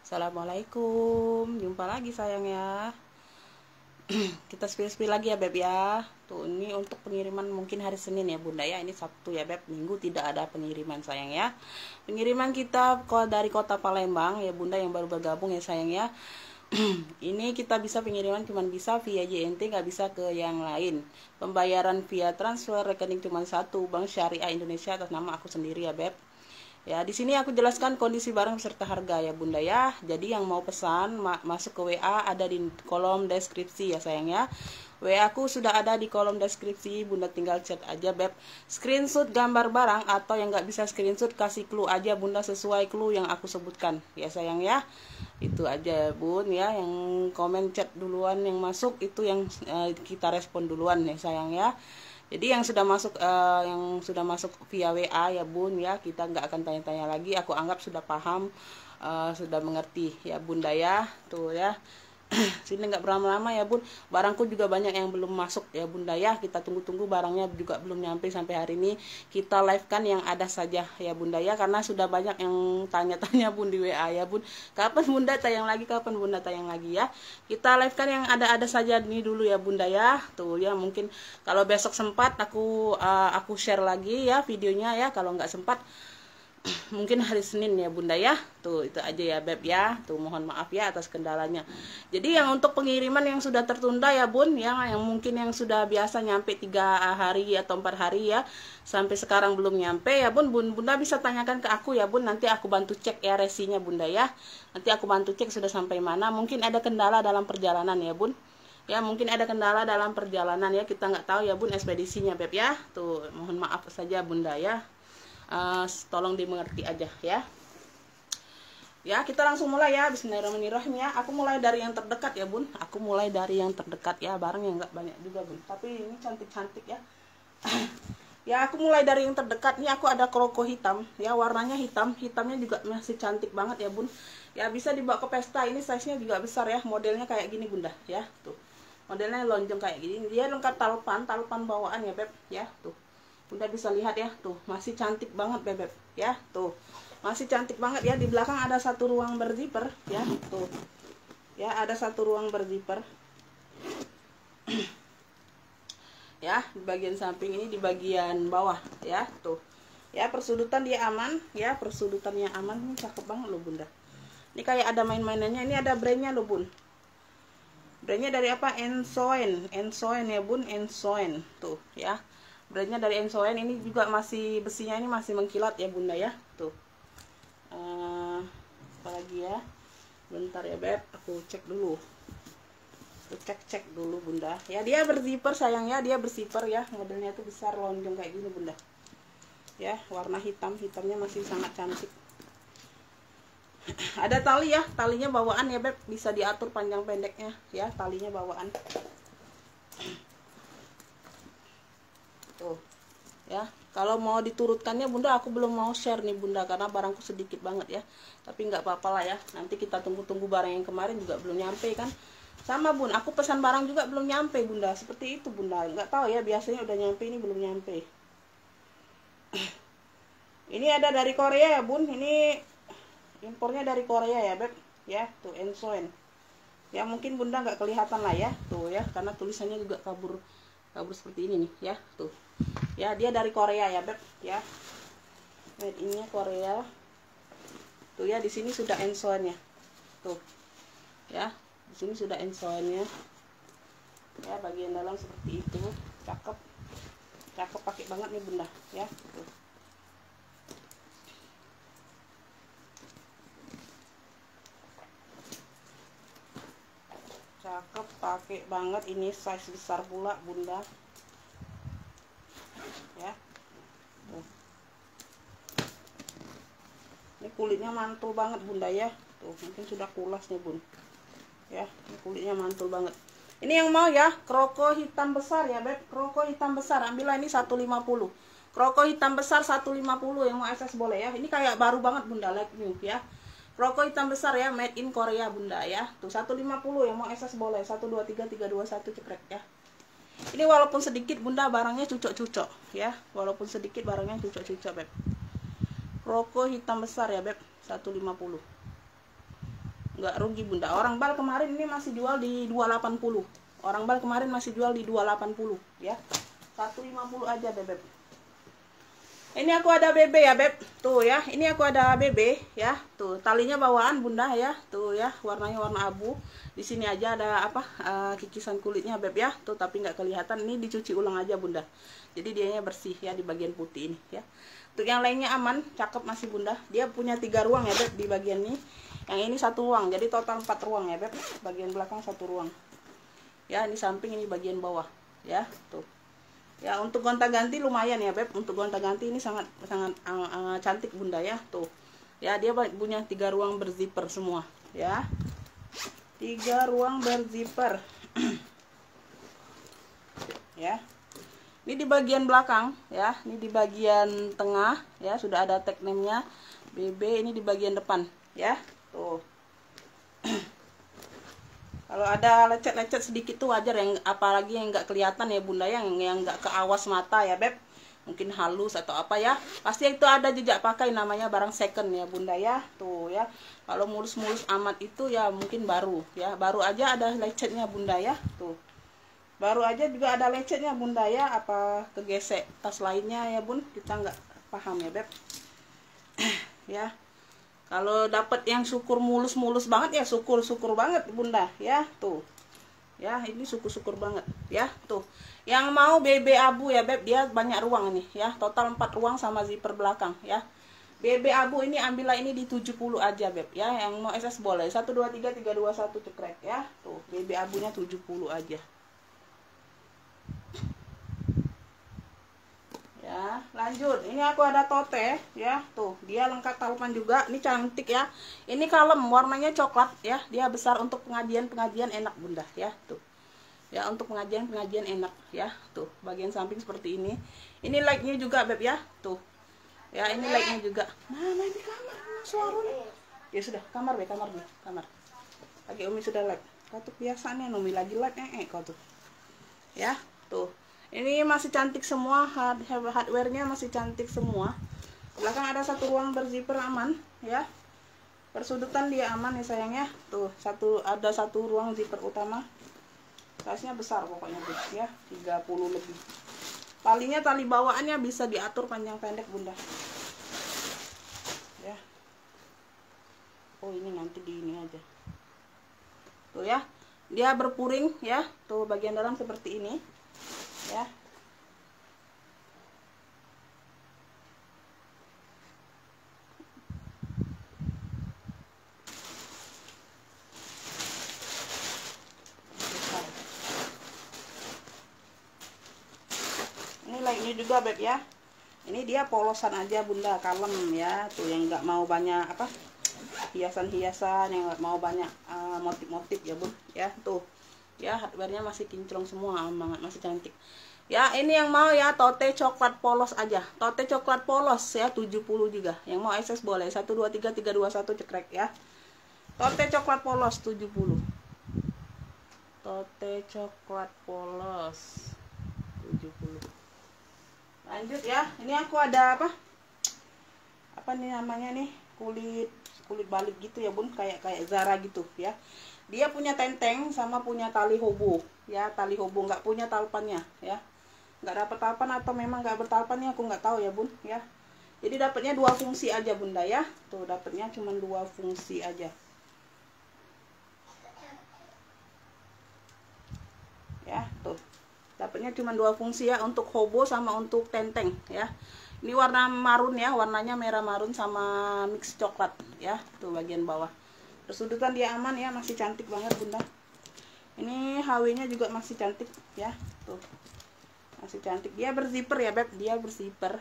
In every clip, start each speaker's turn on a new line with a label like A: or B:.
A: Assalamualaikum, jumpa lagi sayang ya. Kita spill lagi ya beb ya. Tuh ini untuk pengiriman mungkin hari Senin ya bunda ya. Ini Sabtu ya beb, Minggu tidak ada pengiriman sayang ya. Pengiriman kita dari kota Palembang ya bunda yang baru bergabung ya sayang ya. Ini kita bisa pengiriman cuman bisa via JNT, nggak bisa ke yang lain. Pembayaran via transfer rekening cuma satu, Bank Syariah Indonesia atas nama aku sendiri ya beb. Ya, di sini aku jelaskan kondisi barang beserta harga ya bunda ya. Jadi yang mau pesan masuk ke WA ada di kolom deskripsi ya sayang ya. WA aku sudah ada di kolom deskripsi, bunda tinggal chat aja beb. Screenshot gambar barang atau yang nggak bisa screenshot kasih clue aja bunda sesuai clue yang aku sebutkan ya sayang ya. Itu aja bun ya, yang komen chat duluan yang masuk itu yang kita respon duluan ya sayang ya. Jadi yang sudah masuk via WA ya bun ya, kita nggak akan tanya-tanya lagi. Aku anggap sudah paham, sudah mengerti ya bunda ya. Tuh ya. Sini nggak berlama-lama ya bun. Barangku juga banyak yang belum masuk ya bunda ya. Kita tunggu-tunggu, barangnya juga belum nyampe sampai hari ini. Kita live kan yang ada saja ya bunda ya, karena sudah banyak yang tanya-tanya bun di WA ya bun. Kapan bunda tayang lagi? Kapan bunda tayang lagi ya? Kita live kan yang ada saja ini dulu ya bunda ya. Tuh ya, mungkin kalau besok sempat aku share lagi ya videonya ya. Kalau nggak sempat mungkin hari Senin ya bunda ya. Tuh itu aja ya beb ya. Tuh mohon maaf ya atas kendalanya. Jadi yang untuk pengiriman yang sudah tertunda ya bun ya, yang mungkin yang sudah biasa nyampe 3 hari atau 4 hari ya, sampai sekarang belum nyampe ya bunda bisa tanyakan ke aku ya bun. Nanti aku bantu cek ya resinya bunda ya. Nanti aku bantu cek sudah sampai mana. Mungkin ada kendala dalam perjalanan ya bun ya, mungkin ada kendala dalam perjalanan ya, kita nggak tahu ya bun ekspedisinya beb ya. Tuh mohon maaf saja bunda ya. Tolong dimengerti aja ya. Ya kita langsung mulai ya. Bismillahirrahmanirrahim ya. Aku mulai dari yang terdekat ya bun. Aku mulai dari yang terdekat ya. Barang yang nggak banyak juga bun, tapi ini cantik-cantik ya. Ya aku mulai dari yang terdekat. Ini aku ada kroko hitam ya, warnanya hitam. Hitamnya juga masih cantik banget ya bun. Ya bisa dibawa ke pesta. Ini size nya juga besar ya. Modelnya kayak gini bunda ya. Tuh modelnya lonjong kayak gini. Dia lengkap talpan bawaan ya beb ya. Tuh bunda bisa lihat ya, tuh masih cantik banget bebek ya. Tuh masih cantik banget ya. Di belakang ada satu ruang berzipper ya. Tuh ya, ada satu ruang berzipper ya. Di bagian samping ini, di bagian bawah ya. Tuh ya, persudutan dia aman ya, persudutannya aman. Ini cakep banget loh bunda. Ini kayak ada main-mainannya. Ini ada brandnya loh bun. Brandnya dari apa? Ensoen ya bun, Ensoen. Tuh ya, brandnya dari Ensoen. Ini juga masih besinya ini masih mengkilat ya bunda ya. Tuh apalagi ya, bentar ya beb, aku cek dulu. Aku cek dulu bunda ya. Dia berzipper sayang ya, dia berzipper ya. Modelnya tuh besar lonjong kayak gini bunda ya. Warna hitamnya masih sangat cantik. Ada tali ya, talinya bawaan ya beb, bisa diatur panjang pendeknya ya, talinya bawaan. Tuh ya, kalau mau diturutkannya bunda aku belum mau share nih bunda, karena barangku sedikit banget ya. Tapi nggak apa-apa lah ya, nanti kita tunggu barang yang kemarin juga belum nyampe kan. Sama bun, aku pesan barang juga belum nyampe bunda, seperti itu bunda. Nggak tahu ya, biasanya udah nyampe, ini belum nyampe. Ini ada dari Korea ya bun, ini impornya dari Korea ya beb ya. Tuh Ensoen ya, mungkin bunda nggak kelihatan lah ya. Tuh ya, karena tulisannya juga kabur seperti ini nih ya. Tuh ya, dia dari Korea ya beb ya, made in-nya Korea. Tuh ya, di sini sudah Ensoen-nya. Tuh ya, di sini sudah Ensoen-nya ya, bagian dalam seperti itu. Cakep pakai banget nih bunda ya. Tuh cakep pakai banget, ini size besar pula bunda ya. Tuh. Ini kulitnya mantul banget bunda ya. Tuh mungkin sudah kulas nih bun ya, ini kulitnya mantul banget. Ini yang mau ya kroko hitam besar ya beb, kroko hitam besar ambillah ini 150. Kroko hitam besar 150, yang mau SS boleh ya. Ini kayak baru banget bunda, like new ya. Kroko hitam besar ya, made in Korea bunda ya. Tuh 150, yang mau SS boleh. 1 2 3 3 2 1 cekrek ya. Ini walaupun sedikit bunda, barangnya cucok-cucok ya. Walaupun sedikit barangnya cucok-cucok beb. Kroko hitam besar ya beb, 150. nggak rugi bunda. Orang bal kemarin ini masih jual di 280. Orang bal kemarin masih jual di 280 ya. 150 aja bebek. Ini aku ada BB ya beb, tuh ya. Ini aku ada BB ya, tuh talinya bawaan bunda ya, tuh ya, warnanya warna abu. Di sini aja ada apa kikisan kulitnya beb ya, tuh tapi nggak kelihatan. Ini dicuci ulang aja bunda, jadi dianya bersih ya di bagian putih ini ya. Untuk yang lainnya aman, cakep masih bunda. Dia punya 3 ruang ya beb di bagian ini. Yang ini 1 ruang, jadi total 4 ruang ya beb. Bagian belakang 1 ruang. Ya ini samping, ini bagian bawah ya, tuh. Ya untuk gonta-ganti lumayan ya beb. Untuk gonta-ganti ini sangat cantik bunda ya, tuh. Ya dia punya 3 ruang berzipper semua ya. 3 ruang berzipper. Ya. Ini di bagian belakang ya, ini di bagian tengah ya, sudah ada tag name-nya BB. Ini di bagian depan ya, tuh. Kalau ada lecet-lecet sedikit tuh wajar, yang apalagi yang nggak kelihatan ya bunda, yang nggak ke awas mata ya beb, mungkin halus atau apa ya, pasti itu ada jejak pakai, namanya barang second ya bunda ya, tuh ya. Kalau mulus-mulus amat itu ya mungkin baru ya, baru aja ada lecetnya bunda ya, tuh. Baru aja juga ada lecetnya bunda ya, apa kegesek tas lainnya ya bun, kita nggak paham ya beb. Ya. Kalau dapat yang syukur mulus-mulus banget ya syukur-syukur banget bunda ya, tuh. Ya, ini syukur-syukur banget ya, tuh. Yang mau BB abu ya beb, dia banyak ruang nih ya, total 4 ruang sama zipper belakang ya. BB abu ini ambillah ini di 70 aja beb ya, yang mau SS boleh. 1 2 3 3 2 1 cekrek ya, tuh. BB abunya 70 aja. Ya, lanjut. Ini aku ada tote ya, tuh. Dia lengkap talepan juga. Ini cantik ya. Ini kalem, warnanya coklat ya. Dia besar untuk pengajian-pengajian enak bunda ya, tuh. Ya, untuk pengajian-pengajian enak ya, tuh. Bagian samping seperti ini. Ini like-nya juga beb ya, tuh. Ya, ini like-nya juga. Nah, main di kamar suaranya. Ya sudah, kamar be, kamar be, kamar. Lagi Umi sudah like. Kau tuh biasanya Umi lagi like kau tuh. Ya, tuh. Ini masih cantik semua, hardware-nya masih cantik semua. Belakang ada 1 ruang berzipper aman ya. Persudutan dia aman ya sayangnya. Tuh, ada 1 ruang zipper utama. Size-nya besar pokoknya bunda ya, 30 lebih. Talinya tali bawaannya bisa diatur panjang pendek bunda. Ya. Oh, ini nanti di ini aja. Tuh ya. Dia berpuring ya. Tuh bagian dalam seperti ini. Ya. Ini like-nya juga beb ya. Ini dia polosan aja bunda, kalem ya, tuh. Yang nggak mau banyak apa hiasan-hiasan, yang nggak mau banyak motif-motif ya bun ya, tuh. Ya, hardware-nya masih kinclong semua, banget masih cantik. Ya, ini yang mau ya tote coklat polos aja. Tote coklat polos ya 70 juga. Yang mau SS boleh. 1 2 3 3 2 1 cekrek ya. Tote coklat polos 70. Tote coklat polos 70. Lanjut ya. Ini aku ada apa? Apa nih namanya nih? Kulit balik gitu ya, Bun. Kayak Zara gitu ya. Dia punya tenteng sama punya tali hobo ya, tali hobo, nggak punya talpannya ya, nggak dapat talpan atau memang nggak bertalpannya aku nggak tahu ya bun ya. Jadi dapatnya 2 fungsi aja bunda ya, tuh dapatnya cuma 2 fungsi aja ya, tuh dapatnya cuma 2 fungsi ya, untuk hobo sama untuk tenteng ya. Ini warna marun ya, warnanya merah marun sama mix coklat ya, tuh bagian bawah. Persudutan dia aman ya, masih cantik banget bunda. Ini HW-nya juga masih cantik ya, tuh masih cantik. Dia berzipper ya beb, dia berzipper.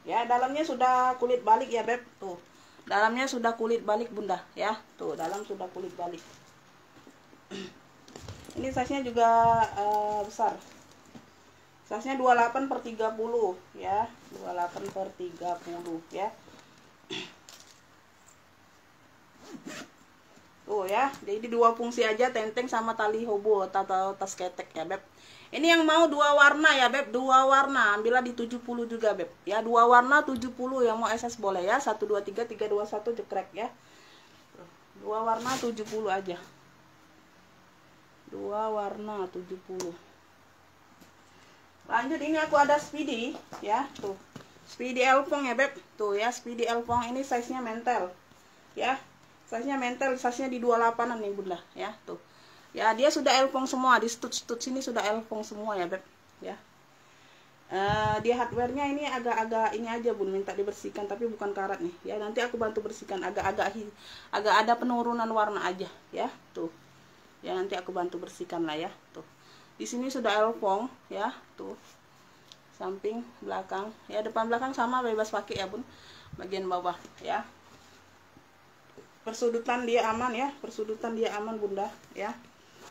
A: Ya, dalamnya sudah kulit balik ya beb, tuh dalamnya sudah kulit balik bunda ya, tuh dalam sudah kulit balik. Ini size-nya juga besar. Size-nya 28/30 ya, 28/30 ya. Tuh ya, jadi dua fungsi aja, tenteng sama tali hobo atau tas ketek ya beb. Ini yang mau dua warna ya beb, dua warna, ambillah di 70 juga beb. Ya, dua warna 70, yang mau SS boleh ya. 1 2 3 3 2 1 jekrek ya. Dua warna 70 aja. Dua warna 70. Lanjut, ini aku ada Speedy ya, tuh. Speedy Elfong ya beb. Tuh ya, Speedy Elfong ini size-nya mentel. Ya. Size-nya mentel, size-nya di 28-an nih bunda ya, tuh. Ya, dia sudah elfong semua, di studs sini sudah elfong semua ya beb ya. Dia hardware-nya ini agak-agak ini aja bun, minta dibersihkan tapi bukan karat nih ya. Nanti aku bantu bersihkan, agak ada penurunan warna aja ya, tuh. Ya, nanti aku bantu bersihkan lah ya, tuh. Di sini sudah elfong ya, tuh. Samping, belakang ya, depan belakang sama, bebas pakai ya bun. Bagian bawah ya. Persudutan dia aman ya, persudutan dia aman bunda ya,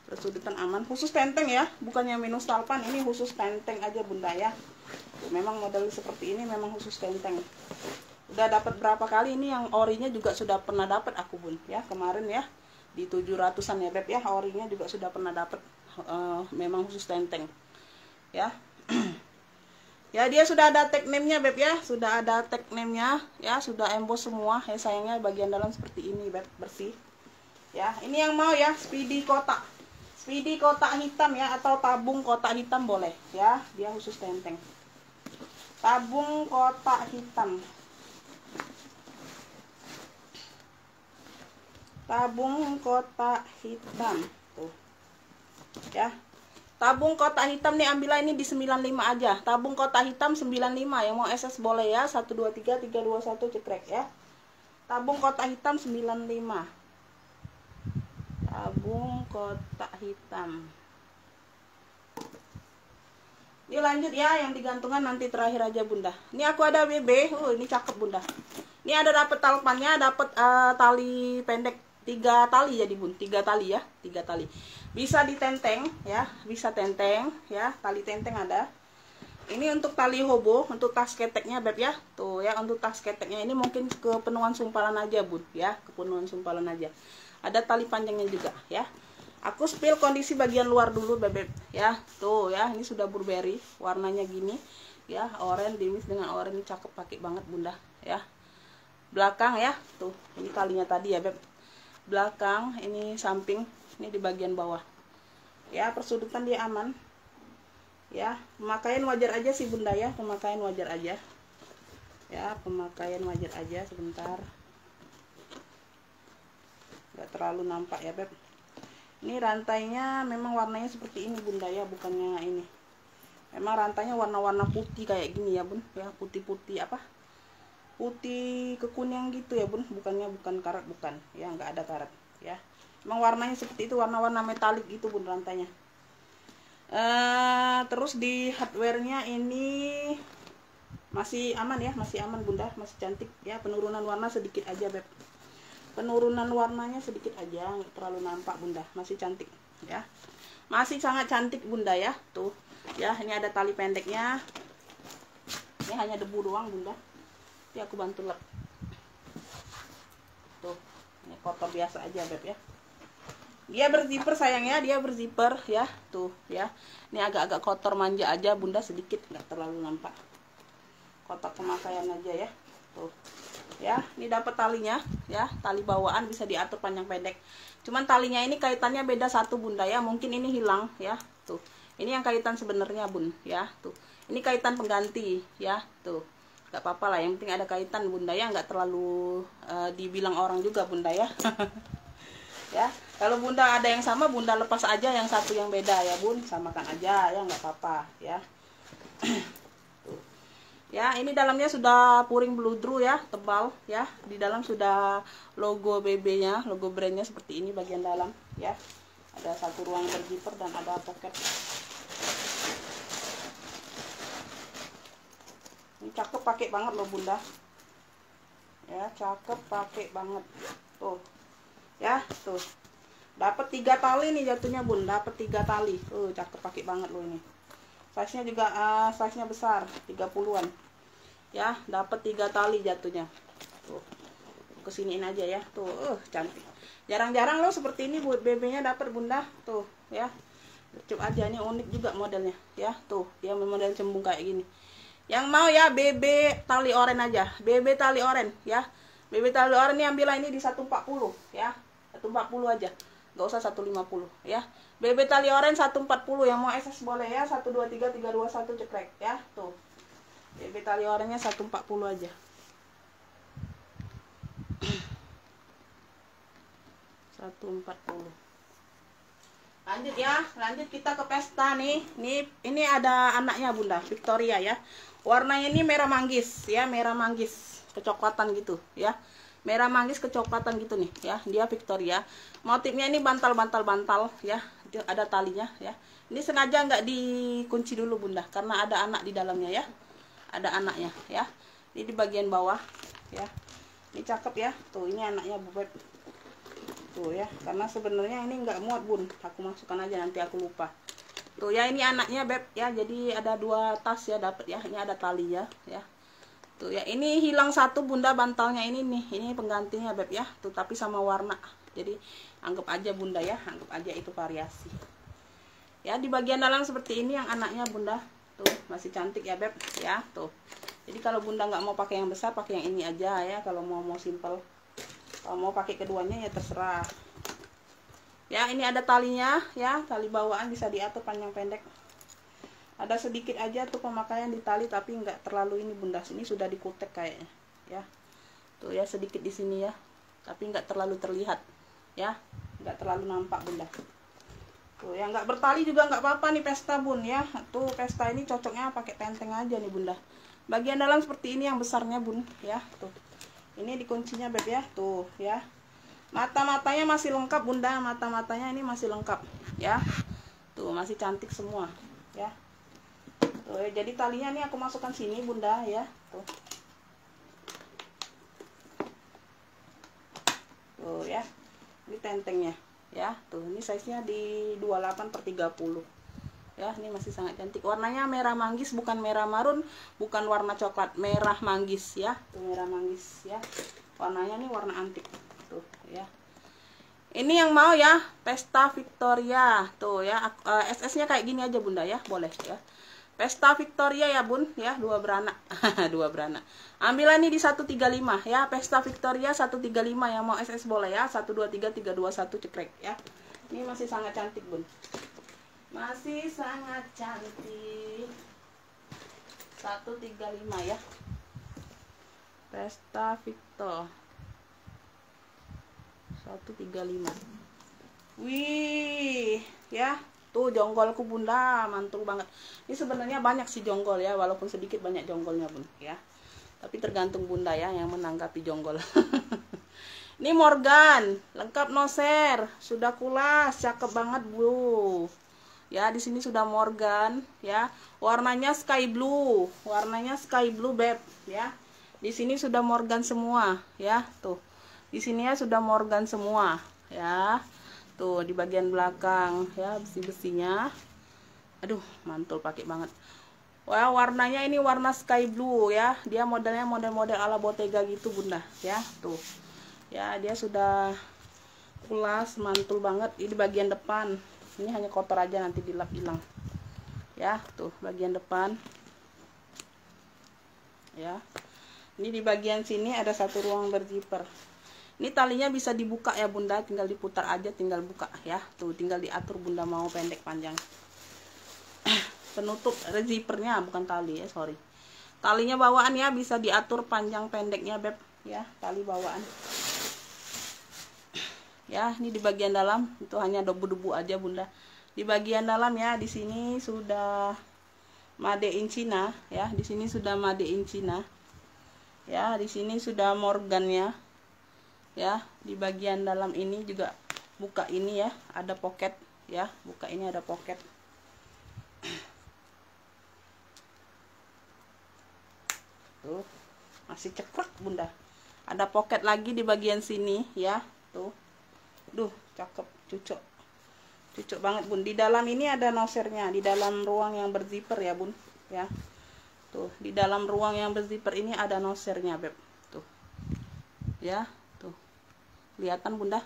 A: persudutan aman, khusus tenteng ya, bukannya minus talpan, ini khusus tenteng aja bunda ya. Memang model seperti ini memang khusus tenteng. Udah dapat berapa kali ini, yang orinya juga sudah pernah dapat aku bun ya, kemarin ya di 700-an ya beb ya, orinya juga sudah pernah dapat, memang khusus tenteng ya. Ya, dia sudah ada tag name-nya beb ya, sudah ada tag name-nya ya, sudah emboss semua ya sayangnya, bagian dalam seperti ini beb, bersih ya. Ini yang mau ya, Speedy kotak hitam ya, atau tabung kotak hitam boleh ya, dia khusus tenteng. Tabung kotak hitam, tabung kotak hitam tuh ya. Tabung kotak hitam nih, ambillah ini di 95 aja. Tabung kotak hitam 95, yang mau SS boleh ya. 1 2 3 3 2 1 cekrek ya. Tabung kotak hitam 95. Tabung kotak hitam. Ini lanjut ya, yang digantungan nanti terakhir aja bunda. Ini aku ada BB, ini cakep bunda. Ini ada dapat talpannya, dapat tali pendek 3 tali jadi bun, 3 tali ya, 3 tali. Bisa ditenteng ya, bisa tenteng ya, tali tenteng ada. Ini untuk tali hobo, untuk tas keteknya beb ya. Tuh ya, untuk tas keteknya ini mungkin kepenuhan sumpalan aja bun ya, kepenuhan sumpalan aja. Ada tali panjangnya juga ya. Aku spill kondisi bagian luar dulu bebek ya. Tuh ya, ini sudah Burberry, warnanya gini ya, oranye dimis dengan oranye, cakep, pakai banget bunda ya. Belakang ya, tuh ini talinya tadi ya beb. Belakang, ini samping, ini di bagian bawah ya. Persudutan dia aman ya. Pemakaian wajar aja sih bunda ya, pemakaian wajar aja ya, pemakaian wajar aja. Sebentar, nggak terlalu nampak ya beb. Ini rantainya memang warnanya seperti ini bunda ya, bukannya ini. Memang rantainya warna-warna putih kayak gini ya bun ya, putih-putih apa, putih kekuning gitu ya bun, bukan karat, bukan ya, nggak ada karat ya. Emang warnanya seperti itu, warna-warna metalik gitu bun rantainya. Terus di hardware-nya ini masih aman ya, masih aman bunda, masih cantik ya. Penurunan warna sedikit aja beb, penurunan warnanya sedikit aja, nggak terlalu nampak bunda, masih cantik ya, masih sangat cantik bunda ya. Tuh ya, ini ada tali pendeknya, ini hanya debu doang bunda. Nanti aku bantu lep. Tuh, ini kotor biasa aja beb ya. Dia berzipper sayangnya, dia berzipper ya. Tuh ya, ini agak-agak kotor manja aja bunda, sedikit, nggak terlalu nampak. Kotak pemakaian aja ya. Tuh ya, ini dapat talinya ya, tali bawaan bisa diatur panjang pendek. Cuman talinya ini kaitannya beda satu bunda ya, mungkin ini hilang ya. Tuh, ini yang kaitan sebenarnya bun ya. Tuh, ini kaitan pengganti ya. Tuh, nggak apa-apa lah, yang penting ada kaitan bunda ya, nggak terlalu dibilang orang juga bunda ya. Ya, kalau bunda ada yang sama, bunda lepas aja yang satu yang beda ya bun, samakan aja ya, nggak apa-apa ya. Ya, ini dalamnya sudah puring bludru ya, tebal ya. Di dalam sudah logo BB-nya, logo brandnya seperti ini bagian dalam ya. Ada satu ruang berzipper dan ada pocket. Ini cakep, pakai banget loh bunda. Ya, cakep, pakai banget. Tuh. Ya, tuh. Dapat 3 tali nih jatuhnya bun, dapat 3 tali. Cakep, pakai banget loh ini. Size-nya juga size-nya besar, 30-an. Ya, dapat 3 tali jatuhnya. Tuh. Kesiniin aja ya. Tuh, cantik. Jarang-jarang loh seperti ini buat BB-nya dapat bunda. Tuh ya. Coba aja, ini unik juga modelnya ya. Tuh, dia model cembung kayak gini. Yang mau ya BB tali oren aja. BB tali oren ya. BB tali oren ini ambillah ini di 140 ya. 140 aja. Gak usah 150 ya. BB tali oren 140, yang mau SS boleh ya. 123 321 cekrek ya. Tuh. BB tali orennya 140 aja. 140. Lanjut ya, lanjut kita ke pesta nih. Ini ada anaknya bunda, Victoria ya. Warnanya ini merah manggis ya, merah manggis kecoklatan gitu ya. Merah manggis kecoklatan gitu nih ya. Dia Victoria. Motifnya ini bantal-bantal ya. Ada talinya ya. Ini sengaja nggak dikunci dulu bunda, karena ada anak di dalamnya ya. Ada anaknya ya. Ini di bagian bawah ya. Ini cakep ya. Tuh, ini anaknya Bu Beb. Tuh ya, karena sebenarnya ini nggak muat bun, aku masukkan aja, nanti aku lupa. Tuh ya, ini anaknya Beb ya. Jadi ada 2 tas ya dapat ya. Ini ada tali ya. Tuh ya, ini hilang satu bunda bantalnya ini nih. Ini penggantinya Beb ya. Tuh, tapi sama warna. Jadi anggap aja bunda ya, anggap aja itu variasi. Ya, di bagian dalam seperti ini yang anaknya bunda. Tuh, masih cantik ya Beb ya. Tuh. Jadi kalau bunda nggak mau pakai yang besar, pakai yang ini aja ya. Kalau mau simple. Kalau mau pakai keduanya ya terserah. Ya, ini ada talinya ya, tali bawaan bisa diatur panjang pendek. Ada sedikit aja tuh pemakaian di tali, tapi nggak terlalu ini bunda. Ini sudah dikutek kayaknya ya. Tuh ya, sedikit di sini ya, tapi nggak terlalu terlihat ya, nggak terlalu nampak bunda. Tuh ya, nggak bertali juga nggak apa-apa nih pesta bun ya. Tuh, pesta ini cocoknya pakai penteng aja nih bunda. Bagian dalam seperti ini yang besarnya bun ya. Tuh, ini dikuncinya Beb ya. Tuh ya, mata-matanya masih lengkap bunda. Mata-matanya ini masih lengkap ya. Tuh, masih cantik semua ya. Tuh, jadi talinya nih aku masukkan sini bunda ya. Tuh. Tuh ya, ini tentengnya ya. Tuh, ini size nya di 28/30 ya. Ini masih sangat cantik. Warnanya merah manggis, bukan merah marun, bukan warna coklat, merah manggis ya. Tuh, merah manggis ya. Warnanya nih warna antik. Tuh ya. Ini yang mau ya, Pesta Victoria. Tuh ya, SS-nya kayak gini aja bunda ya, boleh ya. Pesta Victoria ya bun ya, 2 beranak. 2 beranak. Ambillah ini di 135 ya, Pesta Victoria 135, yang mau SS boleh ya. 123 321 cekrek ya. Ini masih sangat cantik bun. Masih sangat cantik. 135 ya. Pesta Victor 135. Wih ya. Tuh jonggolku bunda, mantul banget. Ini sebenarnya banyak sih jonggol ya, walaupun sedikit banyak jonggolnya bun ya. Tapi tergantung bunda ya yang menanggapi jonggol. Ini Morgan, lengkap noser, sudah kulas, cakep banget bu. Ya, di sini sudah Morgan ya. Warnanya sky blue Beb ya. Di sini sudah Morgan semua ya. Tuh. Di sini ya sudah Morgan semua ya. Tuh, di bagian belakang ya, besi-besinya. Aduh, mantul pakai banget. Wah, warnanya ini warna sky blue ya. Dia modelnya model-model ala Bottega gitu bunda ya. Tuh ya, dia sudah kulas, mantul banget. Ini bagian depan, ini hanya kotor aja, nanti dilap hilang ya. Tuh, bagian depan ya. Ini di bagian sini ada satu ruang berzipper. Ini talinya bisa dibuka ya bunda, tinggal diputar aja, tinggal buka ya. Tuh, tinggal diatur bunda mau pendek panjang. Penutup zippernya, bukan tali ya, sorry. Talinya bawaan ya, bisa diatur panjang pendeknya Beb ya, tali bawaan. Ya, ini di bagian dalam itu hanya debu-debu aja bunda. Di bagian dalam ya, di sini sudah Made in China ya, di sini sudah Made in China. Ya, di sini sudah Morgan ya. Ya, di bagian dalam ini juga buka ini ya, ada pocket ya, buka ini ada pocket. Tuh, masih cekrek bunda. Ada pocket lagi di bagian sini ya. Tuh, duh, cakep, cucuk banget bun. Di dalam ini ada nosernya, di dalam ruang yang berzipper ya bun ya. Tuh, di dalam ruang yang berzipper ini ada nosernya Beb. Tuh ya. Kelihatan bunda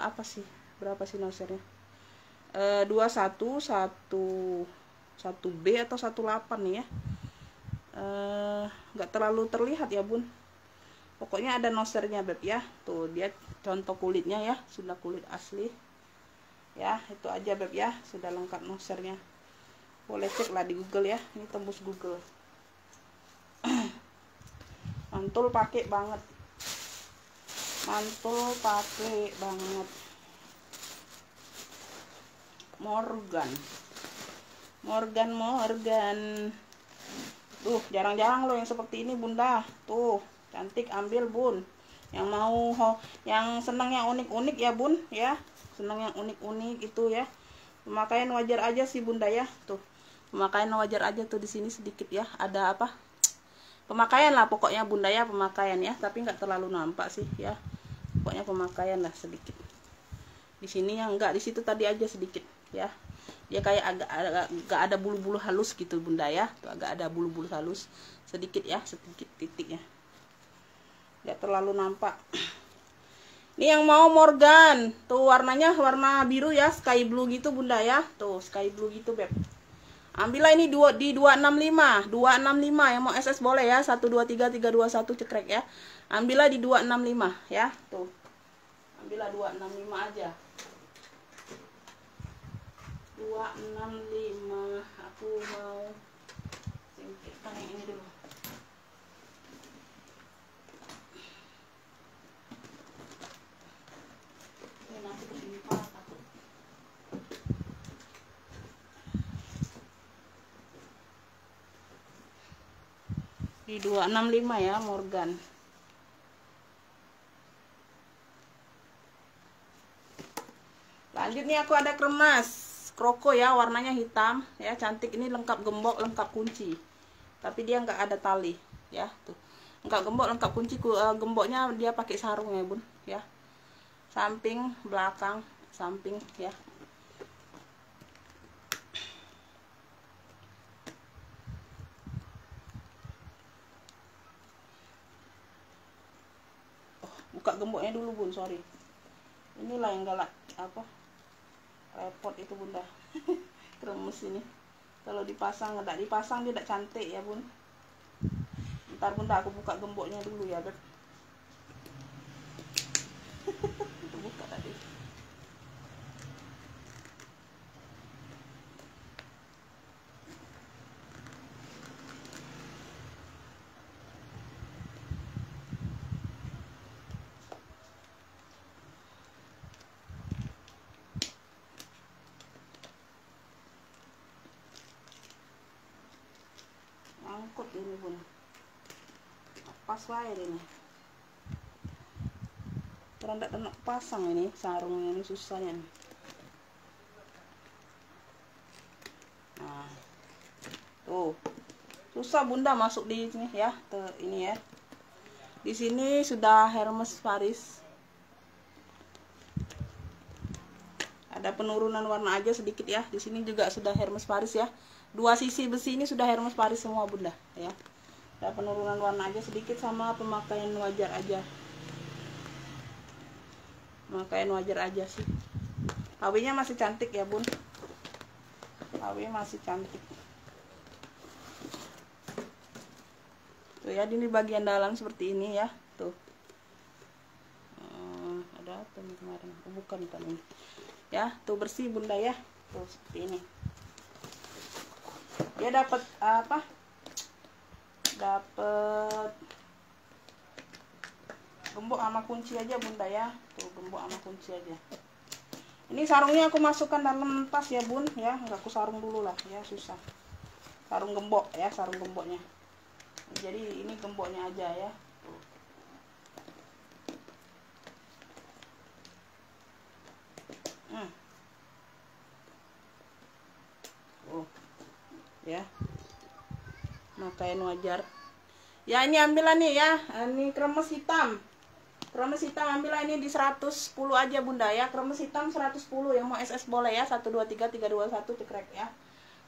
A: Apa sih, berapa sih nosernya, 21 1 B atau 18 nih ya. Nggak terlalu terlihat ya bun, pokoknya ada nosernya beb ya. Tuh dia contoh kulitnya ya, sudah kulit asli ya. Itu aja beb ya, sudah lengkap nosernya, boleh cek lah di Google ya, ini tembus Google. Mantul pakai banget, mantul pakai banget. Morgan. Tuh jarang-jarang loh yang seperti ini bunda. Tuh cantik, ambil bun. Yang mau yang senang yang unik-unik ya bun ya, senang yang unik-unik itu ya. Pemakaian wajar aja sih bunda ya. Tuh pemakaian wajar aja tuh, di sini sedikit ya, ada apa, pemakaian lah pokoknya bunda ya, pemakaian ya, tapi nggak terlalu nampak sih ya, pokoknya pemakaian lah sedikit. Di sini yang enggak, di situ tadi aja sedikit ya, dia kayak agak ada bulu-bulu halus gitu bunda ya. Tuh agak ada bulu-bulu halus sedikit ya, sedikit titiknya, nggak terlalu nampak. Ini yang mau Morgan tuh, warnanya warna biru ya, sky blue gitu bunda ya. Tuh sky blue gitu beb, ambillah ini di 265 yang mau SS boleh ya, 123 321 cekrek ya, ambillah di 265 ya. Tuh ambillah 265 aja, 265. Aku mau singkirkan yang ini dulu. Ini nanti ketimpa takut. Di 265 ya Morgan. Lanjut nih, aku ada kremas kroko ya, warnanya hitam ya, cantik. Ini lengkap gembok, lengkap kunci, tapi dia nggak ada tali ya. Tuh nggak gembok, lengkap kunci. Gemboknya dia pakai sarung ya bun ya, samping belakang samping ya. Buka gemboknya dulu bun, sorry, inilah yang galak apa, repot itu bunda. Kremes ini kalau dipasang, nggak dipasang dia tidak cantik ya bun. Ntar bunda aku buka gemboknya dulu ya beb. Itu buka tadi. Angkut ini bun, pas wae ini, kurang tidak kena pasang ini sarungnya, ini susahnya nih. Nah tuh susah bunda masuk di sini ya. Tuh ini ya, di sini sudah Hermes Paris, ada penurunan warna aja sedikit ya. Di sini juga sudah Hermes Paris ya, dua sisi besi ini sudah Hermes Paris semua bunda ya. Ada penurunan warna aja sedikit, sama pemakaian wajar aja, pemakaian wajar aja sih. HW-nya masih cantik ya bun, HW masih cantik. Tuh ya, ini bagian dalam seperti ini ya. Tuh ada apa nih kemarin, bukan ini ya. Tuh bersih bunda ya, tuh seperti ini. Dia dapat apa, dapat gembok sama kunci aja bunda ya. Tuh gembok sama kunci aja. Ini sarungnya aku masukkan dalam tas ya bun ya, nggak aku sarung dulu lah ya, susah sarung gembok ya, sarung gemboknya. Jadi ini gemboknya aja ya. Tuh. Ya, pakaian wajar ya. Ini ambillah nih ya, ini kremes hitam, ambillah ini di 110 aja bunda ya. Kremes hitam 110, yang mau SS boleh ya, 123 321 cekrek ya.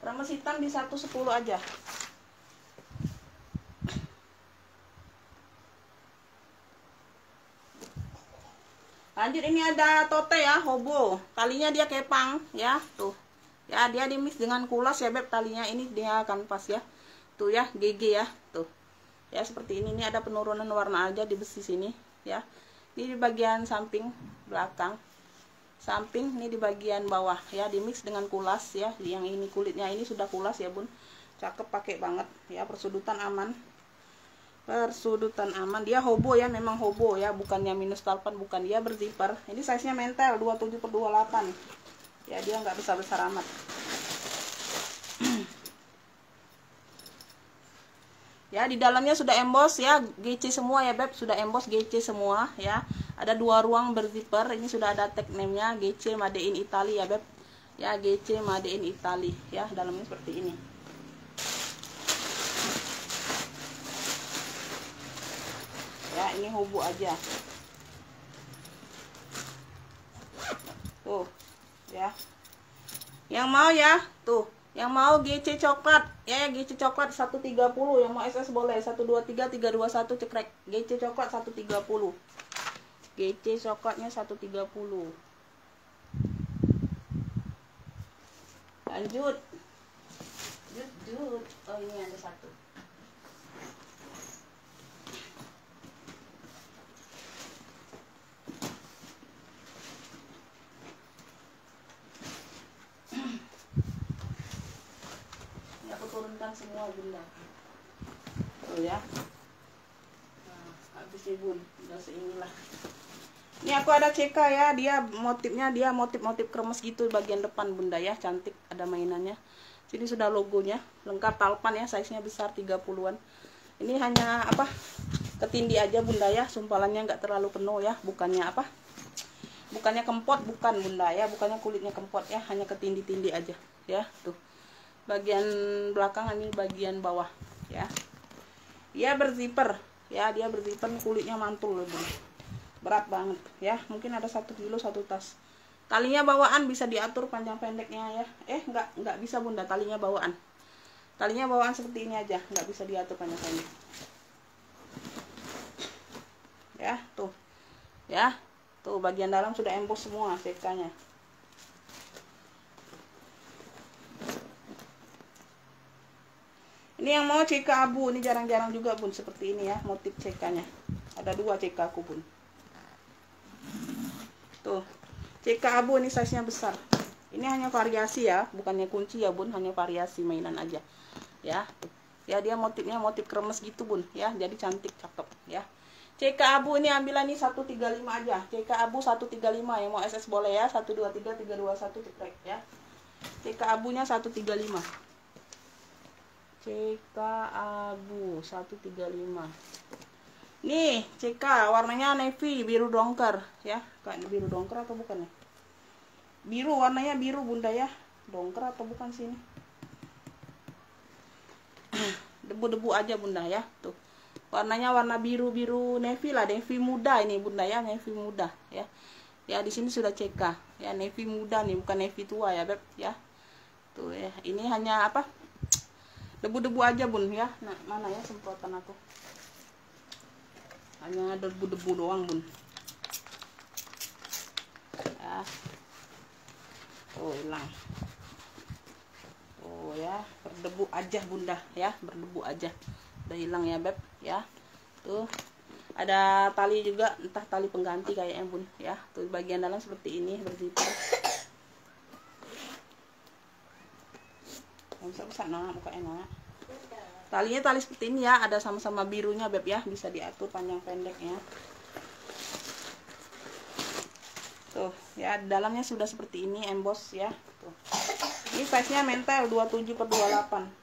A: Kremes hitam di 110 aja. Lanjut, ini ada tote ya, hobo. Talinya dia kepang ya, tuh. Ya, dia di mix dengan kulas ya, Beb. Talinya ini dia kanvas ya. Tuh ya, GG ya, tuh. Ya, seperti ini. Ini ada penurunan warna aja di besi sini ya. Ini di bagian samping belakang. Samping ini di bagian bawah ya, di mix dengan kulas ya. Yang ini kulitnya ini sudah kulas ya, Bun. Cakep, pakai banget ya, persudutan aman. Persudutan aman. Dia hobo ya, memang hobo ya, bukannya minus talpan, bukan. Dia berzipper. Ini size nya mentel 27/28 ya, dia nggak besar-besar amat. Ya, di dalamnya sudah emboss ya, GC semua ya, Beb. Sudah emboss GC semua ya. Ada 2 ruang berzipper. Ini sudah ada tag name-nya, GC Made in Italy ya, Beb. Ya, GC Made in Italy ya. Dalamnya seperti ini. Ya, ini hobo aja. Tuh, ya. Yang mau ya, tuh. Yang mau GC coklat, ya GC coklat 130. Yang mau SS boleh 123 321 cekrek. GC coklat 130. GC coklatnya 130. Lanjut. Lanjut. Oh, ini ada satu. Turunkan semua, Bunda. Oh ya. Nah, habis nih, Bun. Udah seinilah. Ini aku ada CK ya, dia motifnya dia motif-motif kremes gitu bagian depan, Bunda ya. Cantik, ada mainannya. Sini sudah logonya, lengkap talpan ya, size-nya besar 30-an. Ini hanya apa? Ketindi aja, Bunda ya. Sumpalannya nggak terlalu penuh ya, bukannya apa? Bukannya kempot, bukan, Bunda ya. Bukannya kulitnya kempot ya, hanya ketindi-tindi aja ya. Tuh. Bagian belakang ini bagian bawah ya. Dia berzipper ya, dia berzipper, kulitnya mantul loh, Bun. Berat banget ya, mungkin ada 1 kilo satu tas. Talinya bawaan, bisa diatur panjang pendeknya ya. Enggak bisa, Bunda, talinya bawaan. Talinya bawaan seperti ini aja, nggak bisa diatur panjang pendek. Ya, tuh. Ya, tuh bagian dalam sudah emboss semua CK-nya. Ini yang mau CK abu, ini jarang-jarang juga, Bun, seperti ini ya, motif CK-nya. Ada 2 CK aku, Bun. Tuh, CK abu ini size-nya besar. Ini hanya variasi ya, bukannya kunci ya, Bun, hanya variasi mainan aja. Ya, tuh. Ya, dia motifnya motif kremes gitu, Bun, ya. Jadi cantik, cakep ya. CK abu ini ambil ini 135 aja. CK abu 135, yang mau SS boleh ya. 123 321 cekrek ya. CK abunya 135. CK abu 135. Nih, CK warnanya navy, biru dongker ya. Kayak biru dongker atau bukan ya? Biru, warnanya biru, Bunda ya. Dongker atau bukan sini? Debu-debu aja, Bunda ya. Tuh. Warnanya warna biru-biru navy lah, navy muda ini, Bunda ya, navy muda ya. Ya, di sini sudah CK. Ya, navy muda nih, bukan navy tua ya, Beb ya. Tuh ya, ini hanya apa? Debu-debu aja, Bun ya. Nah, mana ya semprotan aku? Hanya debu-debu doang, Bun. Ya. Oh, hilang. Oh ya, berdebu aja, Bunda ya, berdebu aja. Udah hilang ya, Beb ya. Tuh. Ada tali juga, entah tali pengganti kayaknya, Bun ya. Tuh bagian dalam seperti ini, berzipper. Bisa nak, buka enak. Talinya tali seperti ini ya, ada sama-sama birunya, Beb ya, bisa diatur panjang pendeknya. Tuh ya, dalamnya sudah seperti ini, emboss ya. Tuh. Ini size-nya mentel 27/28.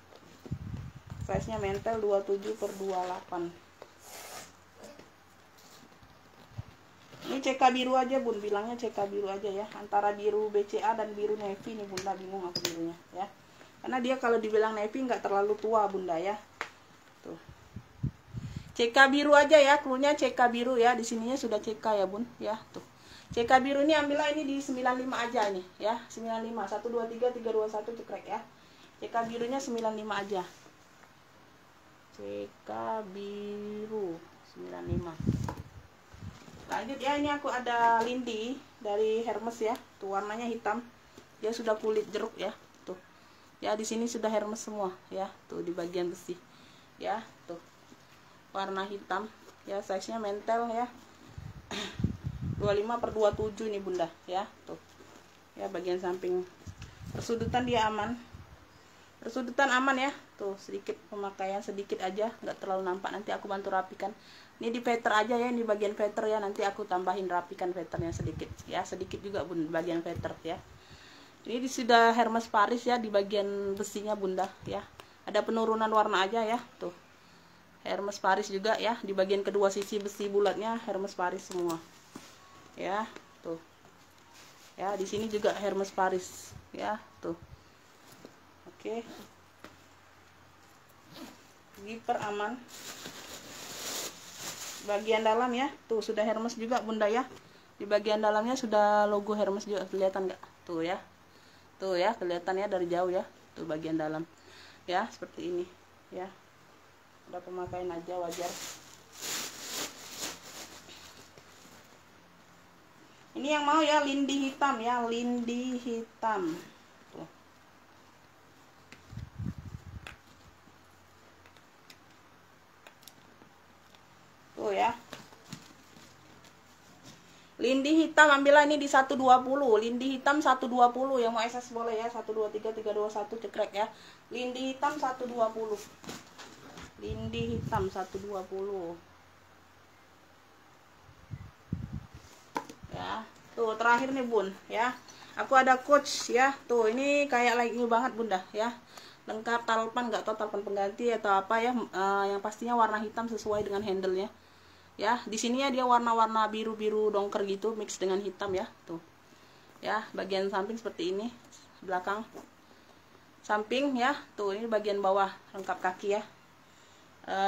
A: Size-nya mentel 27/28. Ini CK biru aja, Bun, bilangnya CK biru aja ya. Antara biru BCA dan biru navy nih, Bunda, bingung aku birunya ya. Karena dia kalau dibilang navy nggak terlalu tua, Bunda ya. Tuh. CK biru aja ya, cluenya CK biru ya. Di sininya sudah CK ya, Bun ya. Tuh. CK biru ini ambillah ini di 95 aja nih ya. 95 123 321 cekrek ya. CK birunya 95 aja. CK biru 95. Lanjut ya, ini aku ada lindi dari Hermes ya. Tuh warnanya hitam. Dia sudah kulit jeruk ya. Tuh. Ya di sini sudah Hermes semua ya. Tuh di bagian besi. Ya, tuh. Warna hitam. Ya, size-nya mentel ya. 25/27 ini Bunda ya. Tuh. Ya, bagian samping. Persudutan dia aman. Persudutan aman ya. Tuh, sedikit pemakaian sedikit aja, nggak terlalu nampak. Nanti aku bantu rapikan. Ini di feather aja ya, di bagian feather ya. Nanti aku tambahin rapikan feathernya sedikit ya, sedikit juga Bun bagian feather ya. Ini sudah Hermes Paris ya, di bagian besinya Bunda ya. Ada penurunan warna aja ya, tuh. Hermes Paris juga ya, di bagian kedua sisi besi bulatnya Hermes Paris semua. Ya, tuh. Ya, di sini juga Hermes Paris ya, tuh. Oke. Zipper aman. Bagian dalam ya, tuh sudah Hermes juga Bunda ya. Di bagian dalamnya sudah logo Hermes juga, kelihatan nggak? Tuh ya. Tuh ya, kelihatan ya dari jauh ya. Tuh bagian dalam. Ya, seperti ini ya. Udah pemakaian aja wajar. Ini yang mau ya lindi hitam ya, lindi hitam. Tuh. Tuh ya. Lindi hitam ambillah ini di 120. Lindi hitam 120, yang mau SS boleh ya. 123 321 cekrek ya. Lindi hitam 120. Lindi hitam 120. Ya. Tuh terakhir nih Bun ya. Aku ada coach ya. Tuh ini kayak like new banget Bunda ya. Lengkap talpan, nggak tahu talpan pengganti atau apa ya. Yang pastinya warna hitam sesuai dengan handle-nya. Ya, di sini ya dia warna-warna biru-biru dongker gitu mix dengan hitam ya, tuh. Ya, bagian samping seperti ini, belakang. Samping ya, tuh ini bagian bawah lengkap kaki ya.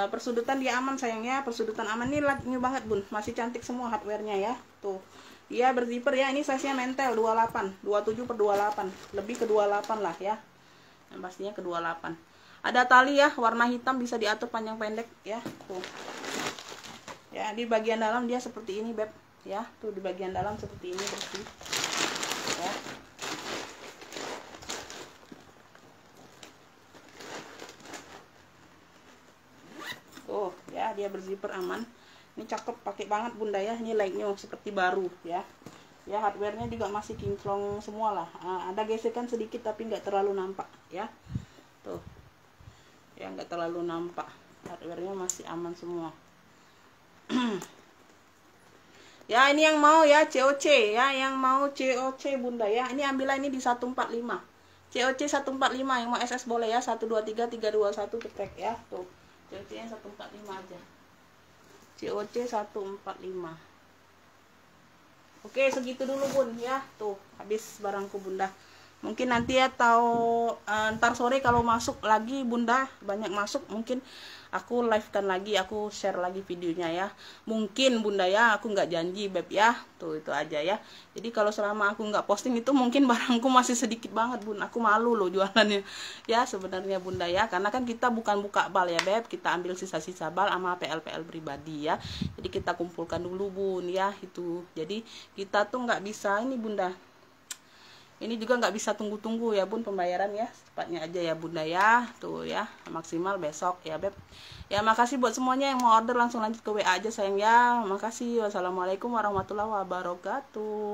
A: Persudutan dia aman sayangnya, persudutan aman nih new banget Bun, masih cantik semua hardware-nya ya. Tuh. Dia berzipper ya, ini size-nya mentel 28, 27/28, lebih ke 28 lah ya. Yang pastinya ke 28. Ada tali ya, warna hitam bisa diatur panjang pendek ya, tuh. Ya, di bagian dalam dia seperti ini, Beb. Ya, tuh di bagian dalam seperti ini bersih. Ya. Tuh, ya, dia berzipper aman. Ini cakep, pakai banget Bunda ya. Ini like-nya seperti baru ya. Ya, hardware-nya juga masih kinclong semua lah. Ada gesekan sedikit tapi nggak terlalu nampak ya. Tuh. Ya, nggak terlalu nampak. Hardware-nya masih aman semua. Ya, ini yang mau ya COC ya, yang mau COC Bunda ya. Ini ambillah ini di 145. COC 145, yang mau SS boleh ya. 123 321 cekrek ya. Tuh. COC-nya 145 aja. COC 145. Oke, segitu dulu Bun ya. Tuh, habis barangku Bunda. Mungkin nanti ya tahu ntar sore kalau masuk lagi Bunda, banyak masuk, mungkin aku live-kan lagi, aku share lagi videonya ya. Mungkin Bunda ya, aku nggak janji Beb ya. Tuh itu aja ya. Jadi kalau selama aku nggak posting itu mungkin barangku masih sedikit banget Bun. Aku malu loh jualannya. Ya sebenarnya Bunda ya, karena kan kita bukan buka bal ya Beb. Kita ambil sisa-sisa bal sama PL-PL pribadi ya. Jadi kita kumpulkan dulu Bun ya itu. Jadi kita tuh nggak bisa ini Bunda. Ini juga nggak bisa tunggu-tunggu ya Bun pembayaran ya, cepatnya aja ya Bunda ya. Tuh ya, maksimal besok ya Beb. Ya makasih buat semuanya yang mau order, langsung lanjut ke WA aja sayang ya. Makasih. Wassalamualaikum warahmatullahi wabarakatuh.